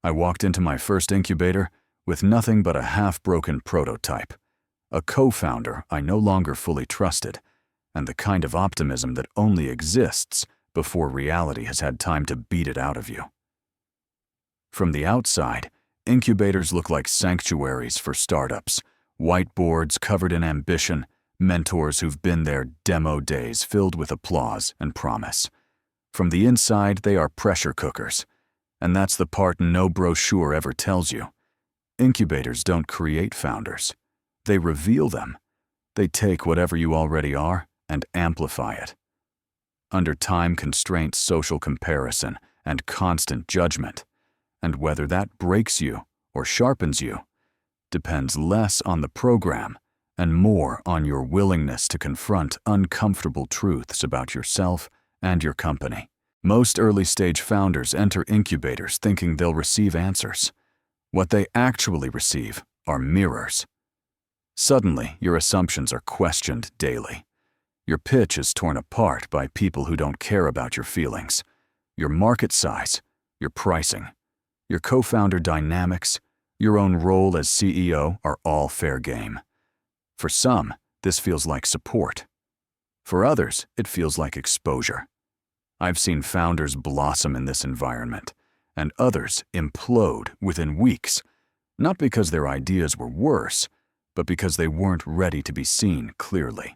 I walked into my first incubator with nothing but a half-broken prototype, a co-founder I no longer fully trusted, and the kind of optimism that only exists before reality has had time to beat it out of you. From the outside, incubators look like sanctuaries for startups, whiteboards covered in ambition, mentors who've been there, demo days filled with applause and promise. From the inside, they are pressure cookers, and that's the part no brochure ever tells you. Incubators don't create founders. They reveal them. They take whatever you already are and amplify it. Under time constraints, social comparison, and constant judgment, and whether that breaks you or sharpens you depends less on the program and more on your willingness to confront uncomfortable truths about yourself and your company. Most early-stage founders enter incubators thinking they'll receive answers. What they actually receive are mirrors. Suddenly, your assumptions are questioned daily. Your pitch is torn apart by people who don't care about your feelings, your market size, your pricing, your co-founder dynamics, your own role as CEO are all fair game. For some, this feels like support. For others, it feels like exposure. I've seen founders blossom in this environment, and others implode within weeks, not because their ideas were worse, but because they weren't ready to be seen clearly.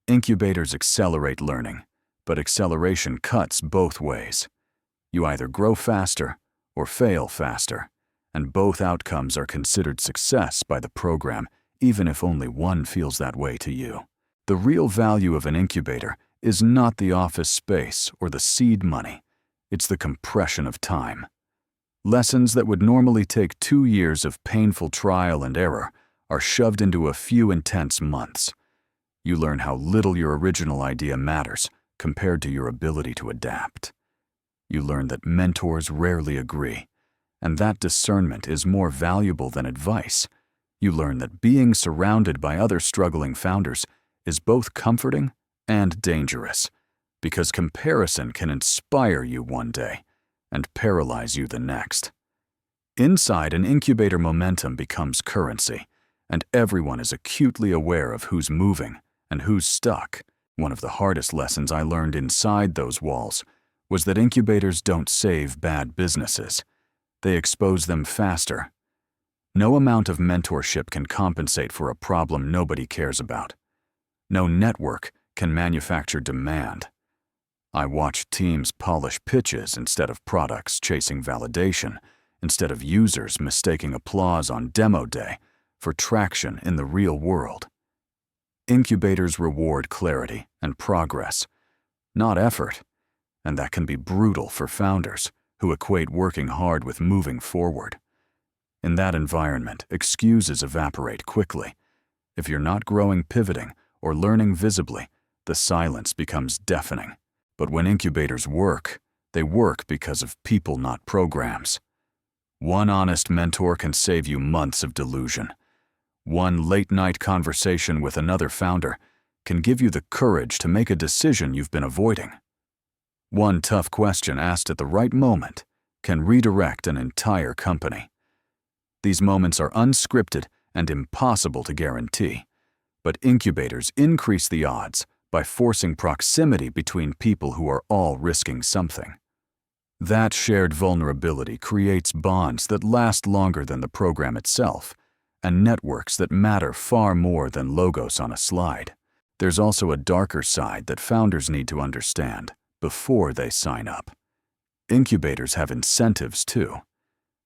Incubators accelerate learning, but acceleration cuts both ways. You either grow faster or fail faster, and both outcomes are considered success by the program, even if only one feels that way to you. The real value of an incubator is not the office space or the seed money. It's the compression of time. Lessons that would normally take 2 years of painful trial and error are shoved into a few intense months. You learn how little your original idea matters compared to your ability to adapt. You learn that mentors rarely agree, and that discernment is more valuable than advice. You learn that being surrounded by other struggling founders is both comforting and dangerous, because comparison can inspire you one day and paralyze you the next. Inside, an incubator momentum becomes currency, and everyone is acutely aware of who's moving and who's stuck. One of the hardest lessons I learned inside those walls was that incubators don't save bad businesses. They expose them faster. No amount of mentorship can compensate for a problem nobody cares about. No network can manufacture demand. I watched teams polish pitches instead of products chasing validation, instead of users mistaking applause on demo day for traction in the real world. Incubators reward clarity and progress, not effort, and that can be brutal for founders who equate working hard with moving forward. In that environment, excuses evaporate quickly. If you're not growing, pivoting, or learning visibly, the silence becomes deafening. But when incubators work, they work because of people, not programs. One honest mentor can save you months of delusion. One late-night conversation with another founder can give you the courage to make a decision you've been avoiding. One tough question asked at the right moment can redirect an entire company. These moments are unscripted and impossible to guarantee, but incubators increase the odds by forcing proximity between people who are all risking something. That shared vulnerability creates bonds that last longer than the program itself, and networks that matter far more than logos on a slide. There's also a darker side that founders need to understand before they sign up. Incubators have incentives too.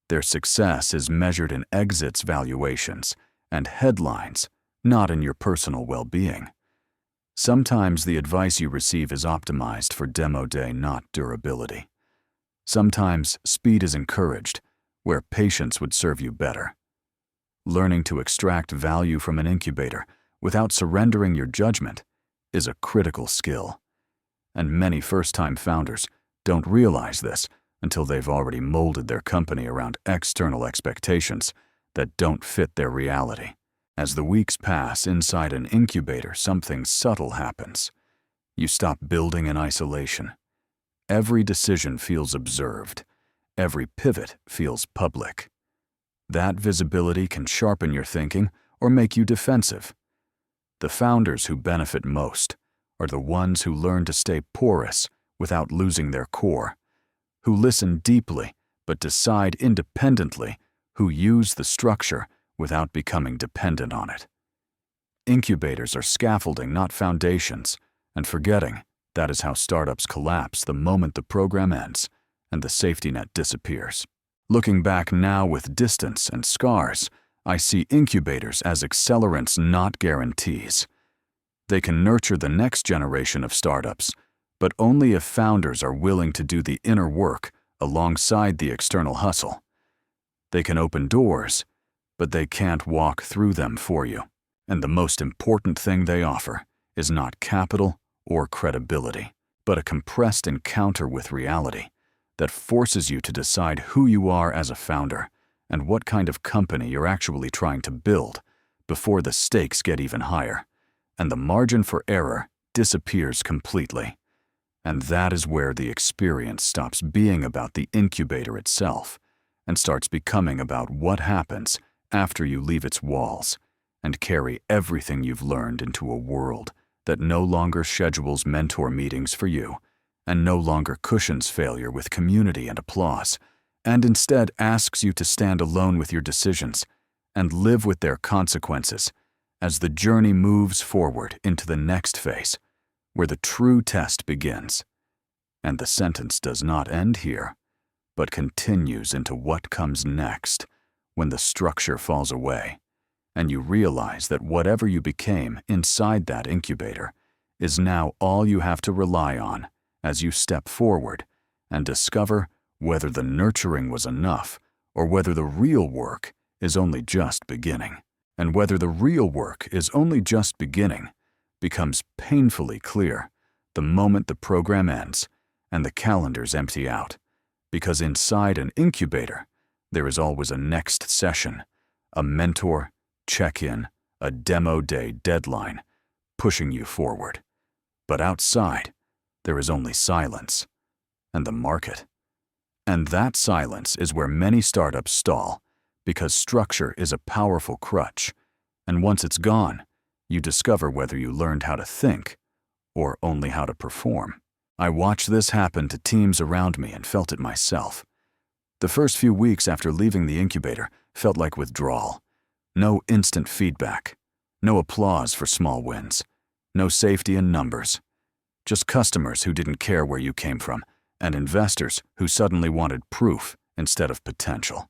Their success is measured in exits valuations and headlines, not in your personal well-being. Sometimes the advice you receive is optimized for demo day, not durability. Sometimes speed is encouraged, where patience would serve you better. Learning to extract value from an incubator without surrendering your judgment is a critical skill. And many first-time founders don't realize this until they've already molded their company around external expectations that don't fit their reality. As the weeks pass inside an incubator, something subtle happens. You stop building in isolation. Every decision feels observed. every pivot feels public. That visibility can sharpen your thinking or make you defensive. The founders who benefit most are the ones who learn to stay porous without losing their core, who listen deeply but decide independently, who use the structure without becoming dependent on it. Incubators are scaffolding, not foundations, and forgetting that is how startups collapse the moment the program ends and the safety net disappears. Looking back now with distance and scars, I see incubators as accelerants, not guarantees. They can nurture the next generation of startups, but only if founders are willing to do the inner work alongside the external hustle. They can open doors, but they can't walk through them for you. And the most important thing they offer is not capital or credibility, but a compressed encounter with reality that forces you to decide who you are as a founder and what kind of company you're actually trying to build before the stakes get even higher and the margin for error disappears completely. And that is where the experience stops being about the incubator itself and starts becoming about what happens after you leave its walls and carry everything you've learned into a world that no longer schedules mentor meetings for you and no longer cushions failure with community and applause, and instead asks you to stand alone with your decisions and live with their consequences as the journey moves forward into the next phase, where the true test begins. And the sentence does not end here, but continues into what comes next when the structure falls away, and you realize that whatever you became inside that incubator is now all you have to rely on as you step forward and discover whether the nurturing was enough or whether the real work is only just beginning. And whether the real work is only just beginning becomes painfully clear the moment the program ends and the calendars empty out, because inside an incubator, there is always a next session, a mentor, check-in, a demo day deadline, pushing you forward. But outside, there is only silence and the market. And that silence is where many startups stall, because structure is a powerful crutch, and once it's gone, you discover whether you learned how to think or only how to perform. I watched this happen to teams around me and felt it myself. The first few weeks after leaving the incubator felt like withdrawal. No instant feedback, no applause for small wins, no safety in numbers. Just customers who didn't care where you came from, and investors who suddenly wanted proof instead of potential.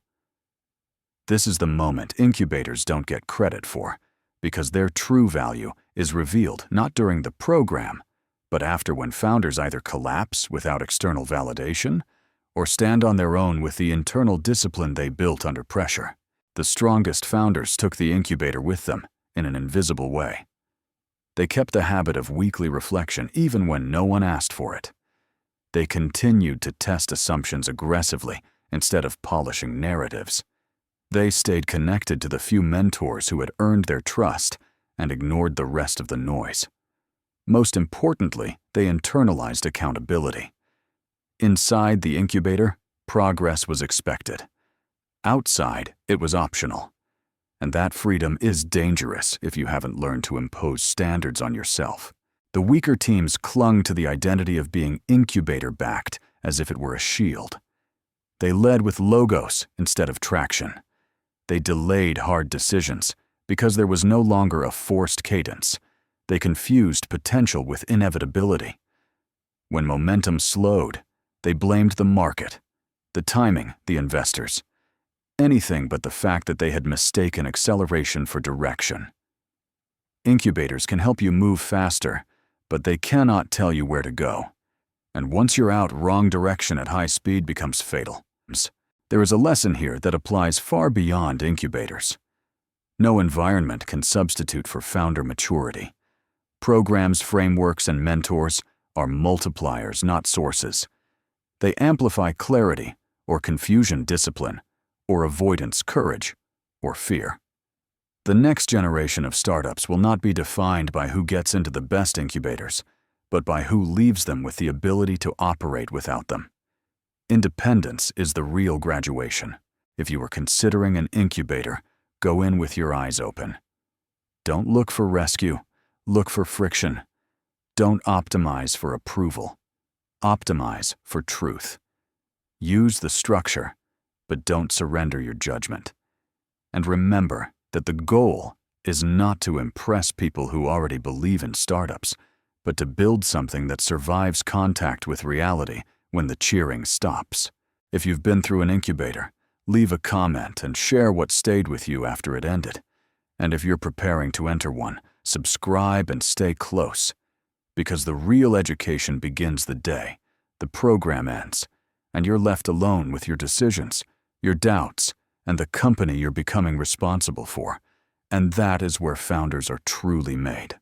This is the moment incubators don't get credit for, because their true value is revealed not during the program, but after, when founders either collapse without external validation or stand on their own with the internal discipline they built under pressure. The strongest founders took the incubator with them in an invisible way. They kept the habit of weekly reflection even when no one asked for it. They continued to test assumptions aggressively instead of polishing narratives. They stayed connected to the few mentors who had earned their trust and ignored the rest of the noise. Most importantly, they internalized accountability. Inside the incubator, progress was expected. Outside, it was optional. And that freedom is dangerous if you haven't learned to impose standards on yourself. The weaker teams clung to the identity of being incubator-backed as if it were a shield. They led with logos instead of traction. They delayed hard decisions because there was no longer a forced cadence. They confused potential with inevitability. When momentum slowed, they blamed the market, the timing, the investors. Anything but the fact that they had mistaken acceleration for direction. Incubators can help you move faster, but they cannot tell you where to go. And once you're out, wrong direction at high speed becomes fatal. There is a lesson here that applies far beyond incubators. No environment can substitute for founder maturity. Programs, frameworks, and mentors are multipliers, not sources. They amplify clarity or confusion, discipline, or avoidance, courage, or fear. The next generation of startups will not be defined by who gets into the best incubators, but by who leaves them with the ability to operate without them. Independence is the real graduation. If you are considering an incubator, go in with your eyes open. Don't look for rescue, look for friction. Don't optimize for approval. Optimize for truth. Use the structure, but don't surrender your judgment. And remember that the goal is not to impress people who already believe in startups, but to build something that survives contact with reality when the cheering stops. If you've been through an incubator, leave a comment and share what stayed with you after it ended. And if you're preparing to enter one, subscribe and stay close. Because the real education begins the day the program ends, and you're left alone with your decisions, your doubts, and the company you're becoming responsible for. And that is where founders are truly made.